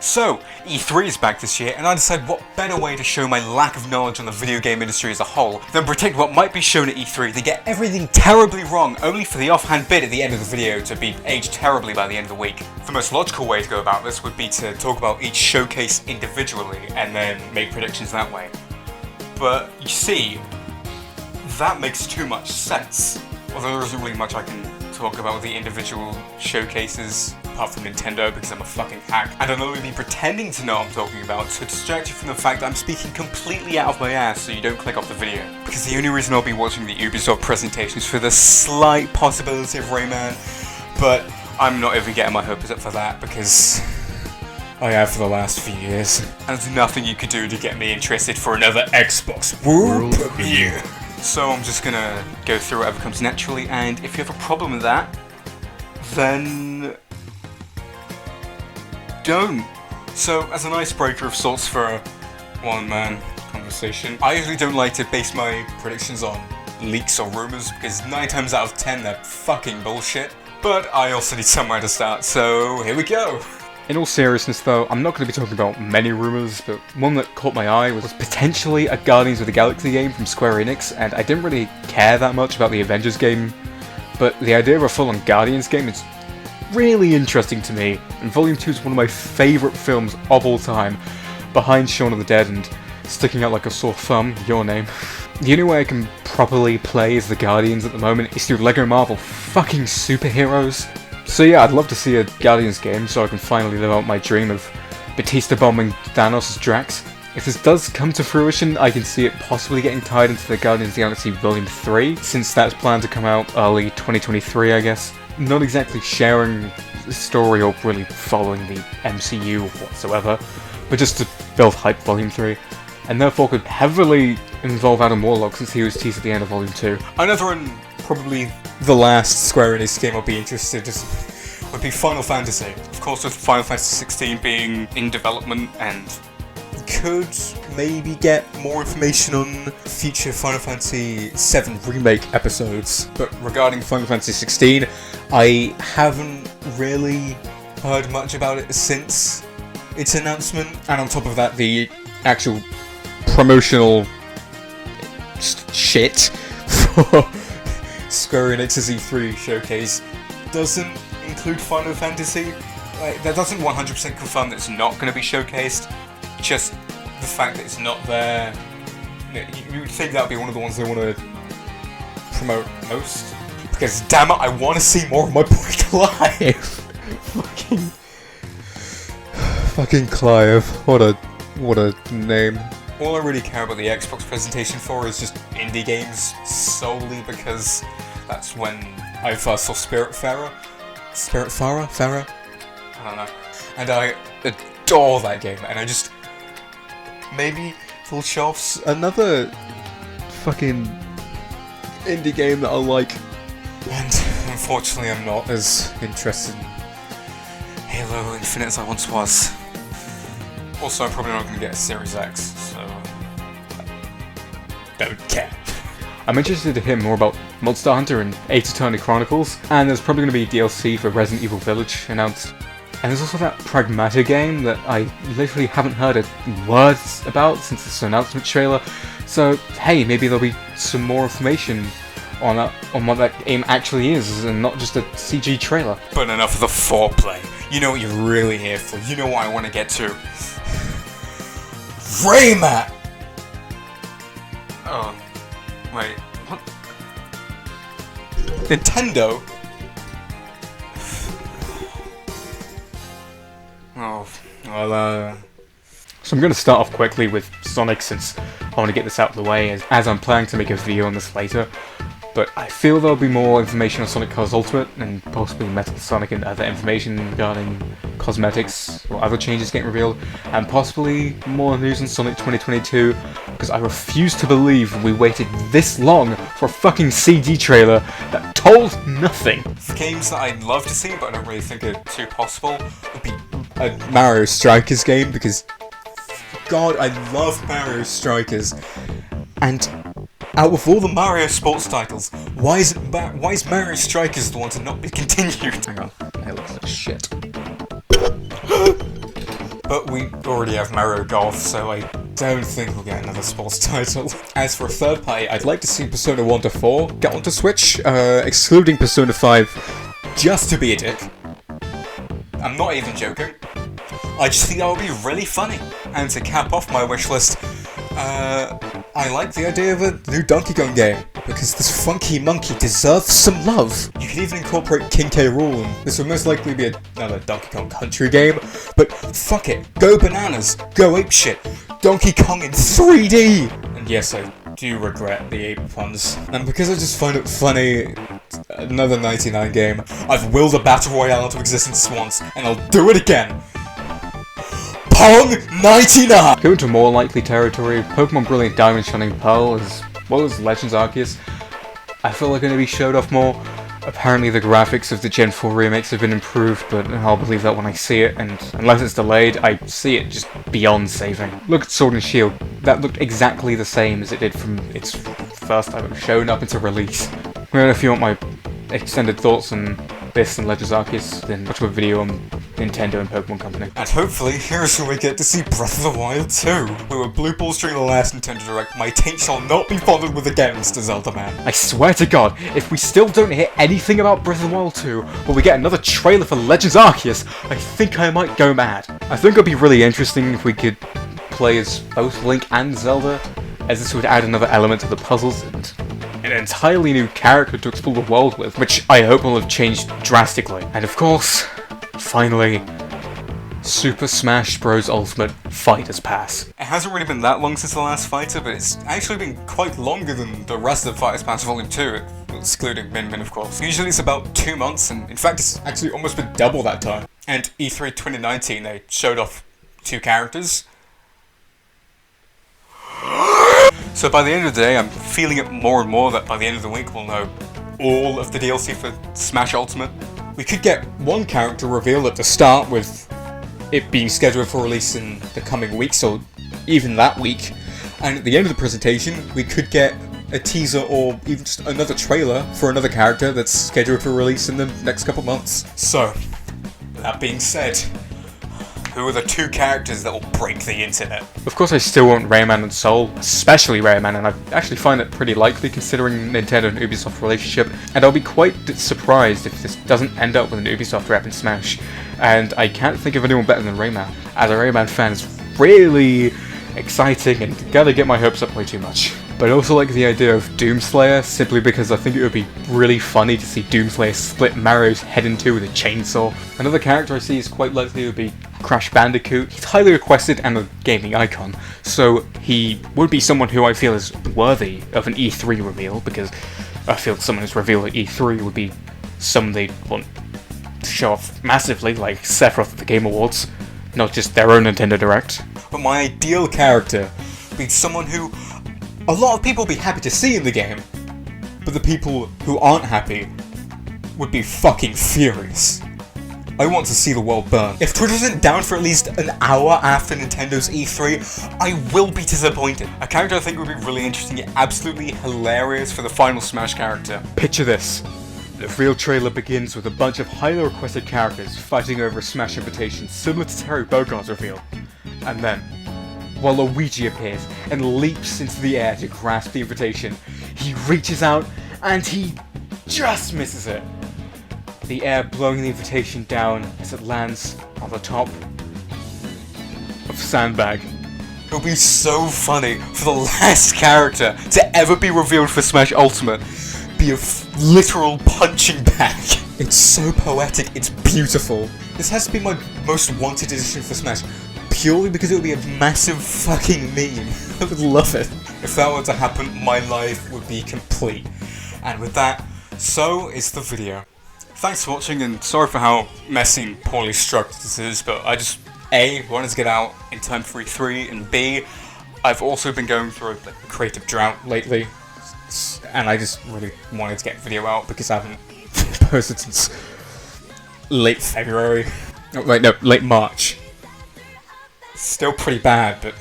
So, E3 is back this year, and I decided what better way to show my lack of knowledge on the video game industry as a whole than predict what might be shown at E3, then get everything terribly wrong, only for the offhand bit at the end of the video to be aged terribly by the end of the week. The most logical way to go about this would be to talk about each showcase individually, and then make predictions that way. But, you see, that makes too much sense. Although there isn't really much I can talk about the individual showcases, apart from Nintendo, because I'm a fucking hack, and I'll only be pretending to know what I'm talking about to distract you from the fact that I'm speaking completely out of my ass so you don't click off the video. Because the only reason I'll be watching the Ubisoft presentation is for the slight possibility of Rayman, but I'm not even getting my hopes up for that because I have for the last few years. And there's nothing you could do to get me interested for another Xbox World Premiere. So I'm just gonna go through whatever comes naturally, and if you have a problem with that, then don't. So, as an icebreaker of sorts for a one-man conversation, I usually don't like to base my predictions on leaks or rumours, because 9 times out of 10 they're fucking bullshit. But I also need somewhere to start, so here we go! In all seriousness though, I'm not going to be talking about many rumours, but one that caught my eye was potentially a Guardians of the Galaxy game from Square Enix, and I didn't really care that much about the Avengers game, but the idea of a full-on Guardians game is really interesting to me, and Volume 2 is one of my favourite films of all time, behind Shaun of the Dead and sticking out like a sore thumb, your name. The only way I can properly play as the Guardians at the moment is through LEGO Marvel fucking superheroes. So yeah, I'd love to see a Guardians game so I can finally live out my dream of Batista bombing Thanos' Drax. If this does come to fruition, I can see it possibly getting tied into the Guardians of the Galaxy Volume 3, since that's planned to come out early 2023, I guess. Not exactly sharing the story or really following the MCU whatsoever, but just to build hype Volume 3, and therefore could heavily involve Adam Warlock since he was teased at the end of Volume 2. Another and probably the last Square Enix game I'll be interested in would be Final Fantasy. Of course, with Final Fantasy 16 being in development and could maybe get more information on future Final Fantasy VII Remake episodes. But regarding Final Fantasy 16, I haven't really heard much about it since its announcement. And on top of that, the actual promotional shit for Square Enix's E3 showcase doesn't include Final Fantasy. That doesn't 100% confirm that it's not going to be showcased. Just the fact that it's not there, you would think that would be one of the ones they want to promote most. Because damn it, I want to see more of my boy Clive. fucking Clive. What a name. All I really care about the Xbox presentation for is just indie games, solely because that's when I first saw Spiritfarer? I don't know. And I adore that game, and I just maybe full shelves another fucking indie game that I like. And unfortunately I'm not as interested in Halo Infinite as I once was. Also, I'm probably not going to get a Series X, so don't care. I'm interested to hear more about Monster Hunter and Ace Attorney Chronicles, and there's probably going to be DLC for Resident Evil Village announced. And there's also that Pragmata game that I literally haven't heard words about since this announcement trailer. So hey, maybe there'll be some more information on what that game actually is, and not just a CG trailer. But enough of the foreplay. You know what you're really here for. You know what I want to get to. Rayman! Oh, wait, what? Nintendo? Oh, well, So I'm going to start off quickly with Sonic since I want to get this out of the way as I'm planning to make a video on this later. But I feel there'll be more information on Sonic Colors Ultimate and possibly Metal Sonic and other information regarding cosmetics or other changes getting revealed, and possibly more news on Sonic 2022, because I refuse to believe we waited this long for a fucking CG trailer that told nothing. Games that I'd love to see but I don't really think are too possible would be a Mario Strikers game, because God, I love Mario Strikers, and out of all the Mario sports titles, why is Mario Strikers the one to not be continued? Hang on, it looks like shit. But we already have Mario Golf, so I don't think we'll get another sports title. As for a third party, I'd like to see Persona 1 to 4 get onto Switch, excluding Persona 5, just to be a dick. I'm not even joking. I just think that would be really funny. And to cap off my wish list, I like the idea of a new Donkey Kong game, because this funky monkey deserves some love. You could even incorporate King K. Rool, and this would most likely be another Donkey Kong Country game, but fuck it, go bananas, go apeshit, Donkey Kong in 3D! And yes, I do regret the ape puns. And because I just find it funny, another 99 game, I've willed a Battle Royale into existence once, and I'll do it again! Pong 99! Going to more likely territory, Pokemon Brilliant Diamond Shining Pearl, as well as Legends Arceus, I feel like going to be showed off more. Apparently the graphics of the Gen 4 remakes have been improved, but I'll believe that when I see it, and unless it's delayed, I see it just beyond saving. Look at Sword and Shield, that looked exactly the same as it did from its first time it was shown up until release. Well, if you want my extended thoughts on this and Legends Arceus, then watch my video on Nintendo and Pokemon Company. And hopefully, here's where we get to see Breath of the Wild 2. We were blue balls during the last Nintendo Direct. My taint shall not be bothered with again, Mr. Zelda Man. I swear to God, if we still don't hear anything about Breath of the Wild 2, or we get another trailer for Legends Arceus, I think I might go mad. I think it'd be really interesting if we could play as both Link and Zelda, as this would add another element to the puzzles and an entirely new character to explore the world with, which I hope will have changed drastically. And of course, finally, Super Smash Bros. Ultimate Fighters Pass. It hasn't really been that long since the last Fighter, but it's actually been quite longer than the rest of Fighters Pass Volume 2, excluding Min Min, of course. Usually it's about 2 months, and in fact it's actually almost been double that time. And E3 2019, they showed off 2 characters. So by the end of the day, I'm feeling it more and more that by the end of the week we'll know all of the DLC for Smash Ultimate. We could get one character reveal at the start, with it being scheduled for release in the coming weeks or even that week, and at the end of the presentation we could get a teaser or even just another trailer for another character that's scheduled for release in the next couple months. So, that being said, who are the 2 characters that will break the internet? Of course I still want Rayman and Soul, especially Rayman, and I actually find it pretty likely considering Nintendo and Ubisoft relationship, and I'll be quite surprised if this doesn't end up with an Ubisoft rep in Smash. And I can't think of anyone better than Rayman. As a Rayman fan, it's really exciting and gotta get my hopes up way too much. But I also like the idea of Doomslayer, simply because I think it would be really funny to see Doomslayer split Mario's head in 2 with a chainsaw. Another character I see is quite likely would be Crash Bandicoot. He's highly requested and a gaming icon, so he would be someone who I feel is worthy of an E3 reveal, because I feel someone who's revealed at E3 would be someone they'd want to show off massively, like Sephiroth at the Game Awards, not just their own Nintendo Direct. But my ideal character would be someone who a lot of people would be happy to see in the game, but the people who aren't happy would be fucking furious. I want to see the world burn. If Twitter isn't down for at least an hour after Nintendo's E3, I will be disappointed. A character I think would be really interesting yet absolutely hilarious for the final Smash character. Picture this. The real trailer begins with a bunch of highly requested characters fighting over a Smash invitation similar to Terry Bogart's reveal. And then, while Luigi appears and leaps into the air to grasp the invitation, he reaches out and he just misses it. The air blowing the invitation down as it lands on the top of Sandbag. It would be so funny for the last character to ever be revealed for Smash Ultimate be a literal punching bag. It's so poetic, it's beautiful. This has to be my most wanted edition for Smash, purely because it would be a massive fucking meme. I would love it. If that were to happen, my life would be complete. And with that, so is the video. Thanks for watching, and sorry for how messy and poorly structured this is, but I just A, wanted to get out in time for E3, and B, I've also been going through a creative drought lately, and I just really wanted to get a video out because I haven't posted since late February. Oh, wait, no, late March. Still pretty bad, but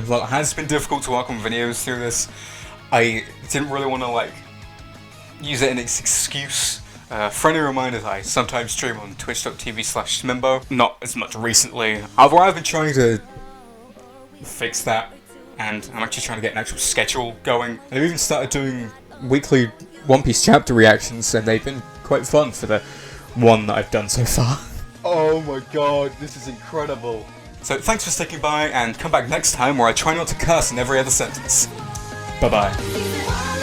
well, it has been difficult to work on videos through this. I didn't really want to use it as an excuse Friendly reminder that I sometimes stream on twitch.tv/Smimbo. Not as much recently, although I've been trying to fix that, and I'm actually trying to get an actual schedule going. I've even started doing weekly One Piece chapter reactions, and they've been quite fun for the one that I've done so far. Oh my god, this is incredible. So thanks for sticking by, and come back next time where I try not to curse in every other sentence. Bye bye.